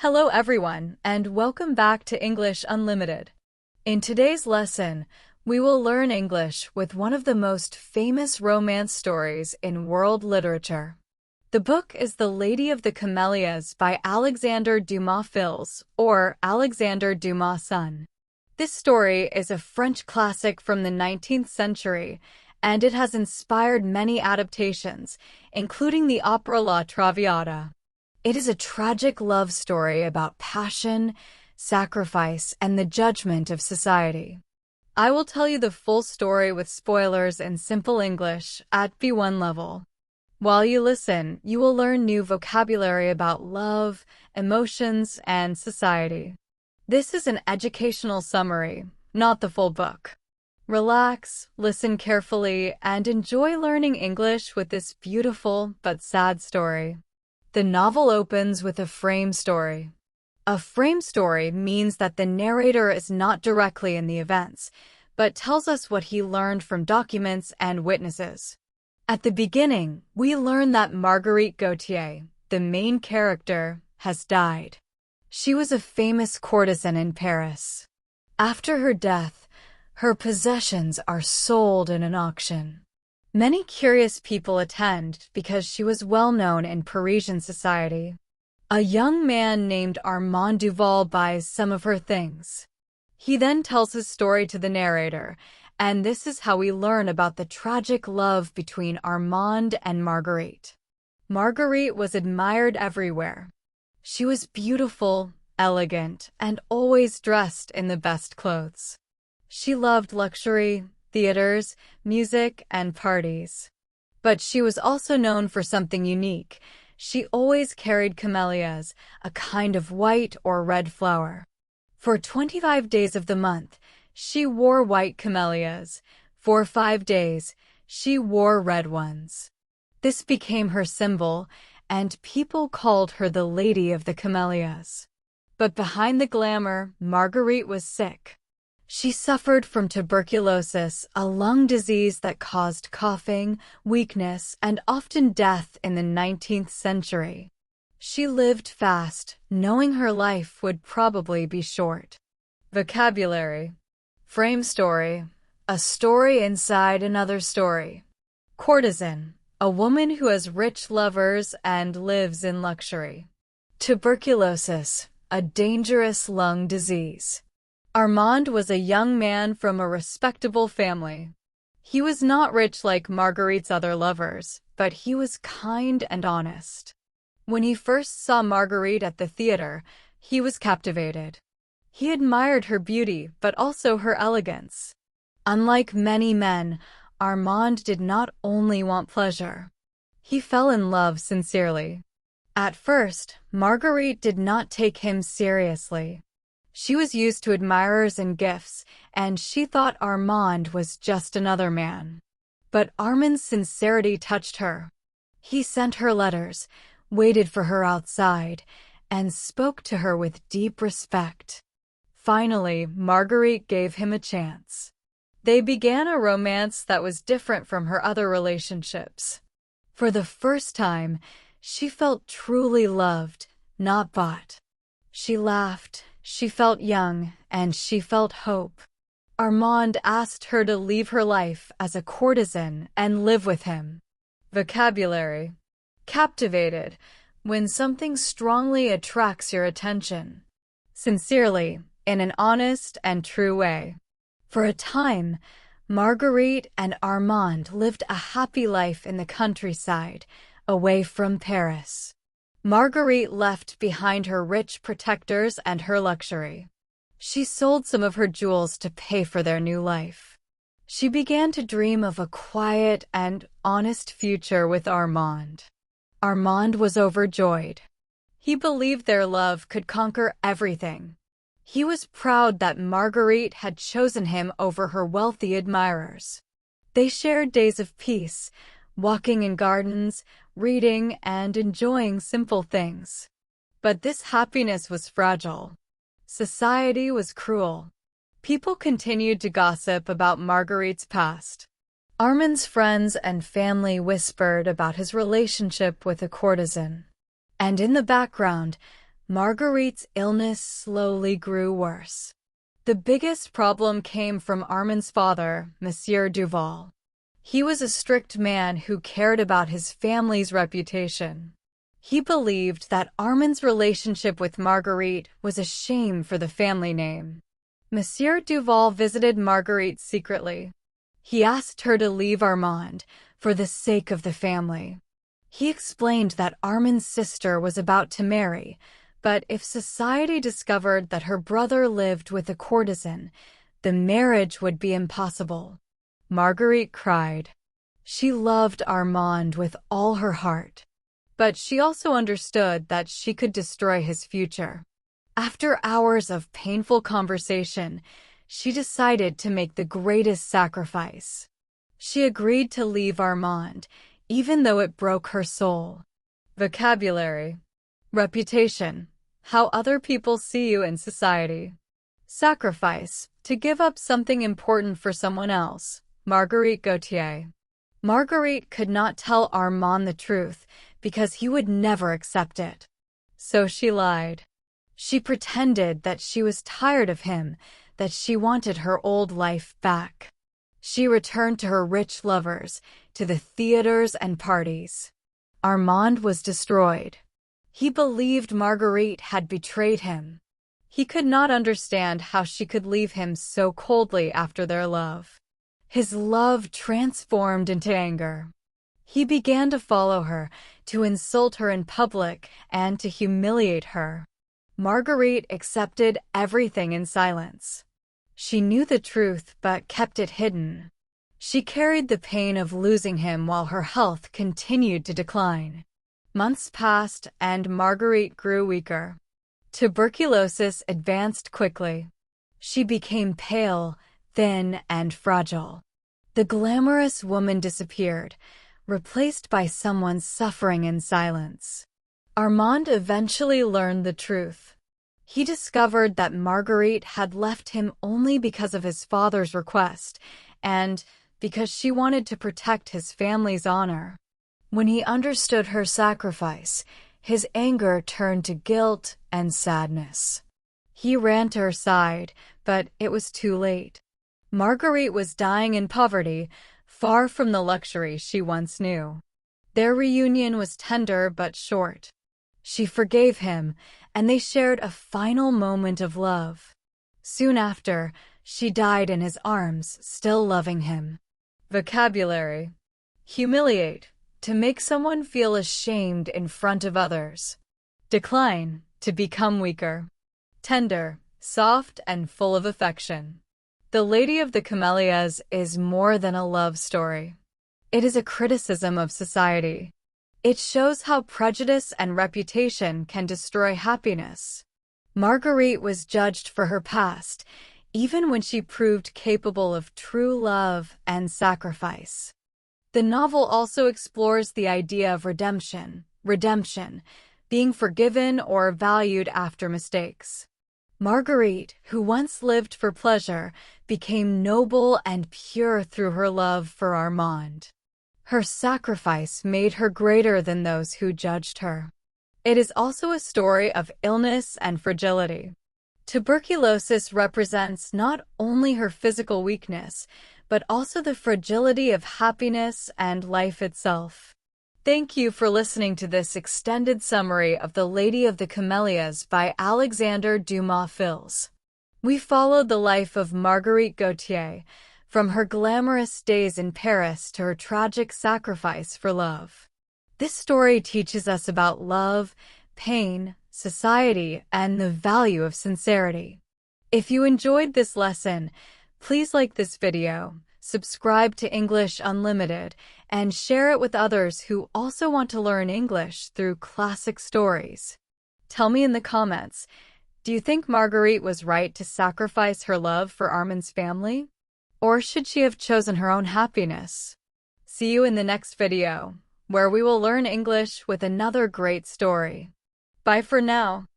Hello everyone, and welcome back to English Unlimited. In today's lesson, we will learn English with one of the most famous romance stories in world literature. The book is The Lady of the Camellias by Alexandre Dumas Fils, or Alexandre Dumas son. This story is a French classic from the 19th century, and it has inspired many adaptations, including the opera La Traviata. It is a tragic love story about passion, sacrifice, and the judgment of society. I will tell you the full story with spoilers in simple English at B1 level. While you listen, you will learn new vocabulary about love, emotions, and society. This is an educational summary, not the full book. Relax, listen carefully, and enjoy learning English with this beautiful but sad story. The novel opens with a frame story. A frame story means that the narrator is not directly in the events, but tells us what he learned from documents and witnesses. At the beginning, we learn that Marguerite Gautier, the main character, has died. She was a famous courtesan in Paris. After her death, her possessions are sold in an auction. Many curious people attend because she was well known in Parisian society. A young man named Armand Duval buys some of her things. He then tells his story to the narrator, and this is how we learn about the tragic love between Armand and Marguerite. Marguerite was admired everywhere. She was beautiful, elegant, and always dressed in the best clothes. She loved luxury, theaters, music, and parties. But she was also known for something unique. She always carried camellias, a kind of white or red flower. For 25 days of the month, she wore white camellias. For 5 days, she wore red ones. This became her symbol, and people called her the Lady of the Camellias. But behind the glamour, Marguerite was sick. She suffered from tuberculosis, a lung disease that caused coughing, weakness, and often death in the 19th century. She lived fast, knowing her life would probably be short. Vocabulary. Frame story. A story inside another story. Courtesan. A woman who has rich lovers and lives in luxury. Tuberculosis. A dangerous lung disease. Armand was a young man from a respectable family. He was not rich like Marguerite's other lovers, but he was kind and honest. When he first saw Marguerite at the theater, he was captivated. He admired her beauty, but also her elegance. Unlike many men, Armand did not only want pleasure. He fell in love sincerely. At first, Marguerite did not take him seriously. She was used to admirers and gifts, and she thought Armand was just another man. But Armand's sincerity touched her. He sent her letters, waited for her outside, and spoke to her with deep respect. Finally, Marguerite gave him a chance. They began a romance that was different from her other relationships. For the first time, she felt truly loved, not bought. She laughed. She felt young, and she felt hope. Armand asked her to leave her life as a courtesan and live with him. Vocabulary. Captivated. When something strongly attracts your attention. Sincerely, in an honest and true way. For a time, Marguerite and Armand lived a happy life in the countryside, away from Paris. Marguerite left behind her rich protectors and her luxury. She sold some of her jewels to pay for their new life. She began to dream of a quiet and honest future with Armand. Armand was overjoyed. He believed their love could conquer everything. He was proud that Marguerite had chosen him over her wealthy admirers. They shared days of peace, walking in gardens, reading, and enjoying simple things. But this happiness was fragile. Society was cruel. People continued to gossip about Marguerite's past. Armand's friends and family whispered about his relationship with a courtesan. And in the background, Marguerite's illness slowly grew worse. The biggest problem came from Armand's father, Monsieur Duval. He was a strict man who cared about his family's reputation. He believed that Armand's relationship with Marguerite was a shame for the family name. Monsieur Duval visited Marguerite secretly. He asked her to leave Armand for the sake of the family. He explained that Armand's sister was about to marry, but if society discovered that her brother lived with a courtesan, the marriage would be impossible. Marguerite cried. She loved Armand with all her heart, but she also understood that she could destroy his future. After hours of painful conversation, she decided to make the greatest sacrifice. She agreed to leave Armand, even though it broke her soul. Vocabulary. Reputation. How other people see you in society. Sacrifice. To give up something important for someone else. Marguerite Gautier. Marguerite could not tell Armand the truth because he would never accept it. So she lied. She pretended that she was tired of him, that she wanted her old life back. She returned to her rich lovers, to the theaters and parties. Armand was destroyed. He believed Marguerite had betrayed him. He could not understand how she could leave him so coldly after their love. His love transformed into anger. He began to follow her, to insult her in public, and to humiliate her. Marguerite accepted everything in silence. She knew the truth but kept it hidden. She carried the pain of losing him while her health continued to decline. Months passed and Marguerite grew weaker. Tuberculosis advanced quickly. She became pale, thin, and fragile. The glamorous woman disappeared, replaced by someone suffering in silence. Armand eventually learned the truth. He discovered that Marguerite had left him only because of his father's request, and because she wanted to protect his family's honor. When he understood her sacrifice, his anger turned to guilt and sadness. He ran to her side, but it was too late. Marguerite was dying in poverty, far from the luxury she once knew. Their reunion was tender but short. She forgave him, and they shared a final moment of love. Soon after, she died in his arms, still loving him. Vocabulary. Humiliate. To make someone feel ashamed in front of others. Decline. To become weaker. Tender. Soft and full of affection. The Lady of the Camellias is more than a love story. It is a criticism of society. It shows how prejudice and reputation can destroy happiness. Marguerite was judged for her past, even when she proved capable of true love and sacrifice. The novel also explores the idea of redemption, being forgiven or valued after mistakes. Marguerite, who once lived for pleasure, became noble and pure through her love for Armand. Her sacrifice made her greater than those who judged her. It is also a story of illness and fragility. Tuberculosis represents not only her physical weakness, but also the fragility of happiness and life itself. Thank you for listening to this extended summary of The Lady of the Camellias by Alexandre Dumas. We followed the life of Marguerite Gautier, from her glamorous days in Paris to her tragic sacrifice for love. This story teaches us about love, pain, society, and the value of sincerity. If you enjoyed this lesson, please like this video, subscribe to English Unlimited, and share it with others who also want to learn English through classic stories. Tell me in the comments, do you think Marguerite was right to sacrifice her love for Armand's family? Or should she have chosen her own happiness? See you in the next video, where we will learn English with another great story. Bye for now.